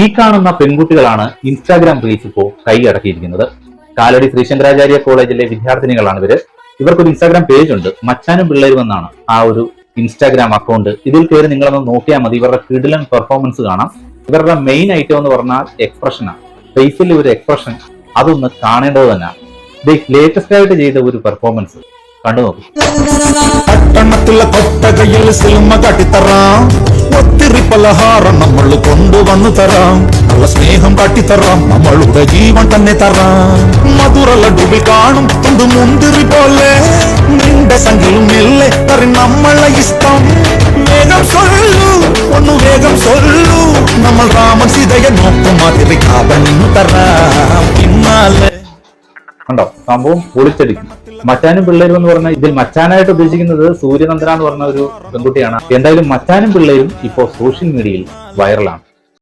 ഈ കാണുന്ന പെൺകുട്ടികളാണ് ഇൻസ്റ്റാഗ്രാം റീൽസ് ഇപ്പോൾ കൈയടക്കിയിരിക്കുന്നത്. കാലടി ശ്രീശങ്കരാചാര്യ കോളേജിലെ വിദ്യാർത്ഥിനികളാണ് ഇവര്. ഇവർക്കൊരു ഇൻസ്റ്റാഗ്രാം പേജ് ഉണ്ട്, മച്ചാനും പിള്ളേരും എന്നാണ് ആ ഒരു ഇൻസ്റ്റാഗ്രാം അക്കൗണ്ട്. ഇതിൽ കയറി നിങ്ങളൊന്ന് നോക്കിയാൽ മതി. ഇവരുടെ കിടിലൻ പെർഫോമൻസ് കാണാം. ഇവരുടെ മെയിൻ ഐറ്റം എന്ന് പറഞ്ഞാൽ എക്സ്പ്രഷനാണ്. ഫേസിൽ ഒരു എക്സ്പ്രഷൻ, അതൊന്ന് കാണേണ്ടത് തന്നെയാണ്. ലേറ്റസ്റ്റ് ആയിട്ട് ചെയ്ത ഒരു പെർഫോമൻസ് കണ്ടു നോക്കി. പട്ടണത്തിലെ കൊട്ടകയിൽ സിനിമ കാട്ടിത്തറാം, ഒത്തിരി പലഹാരം നമ്മൾ കൊണ്ടുവന്നു തരാം, നല്ല സ്നേഹം കാട്ടിത്തറാം, നമ്മളുടെ ജീവൻ തന്നെ തരാം. മധുര ലഡുവിൽ കാണും തൊണ്ടു മുന്തിരി പോലെ നിന്റെ സംഖ്യയും മെല്ലെ തരും നമ്മളെ ഇഷ്ടം. വേഗം സൊല്ലു ഒന്ന് വേഗം സൊല്ലു, നമ്മൾ രാമൻ സീതയെ നോക്കും മാതിരി കാവലിന്നു തരാം. പിന്നാലെ കണ്ടോ, സംഭവം പൊളിച്ചടിക്കും. മച്ചാനും പിള്ളേരും എന്ന് പറഞ്ഞാൽ ഇതിൽ മച്ചാനായിട്ട് ഉദ്ദേശിക്കുന്നത് സൂര്യനന്ദന എന്ന് പറഞ്ഞ ഒരു പെൺകുട്ടിയാണ്. എന്തായാലും മച്ചാനും പിള്ളേരും ഇപ്പോൾ സോഷ്യൽ മീഡിയയിൽ വൈറലാണ്.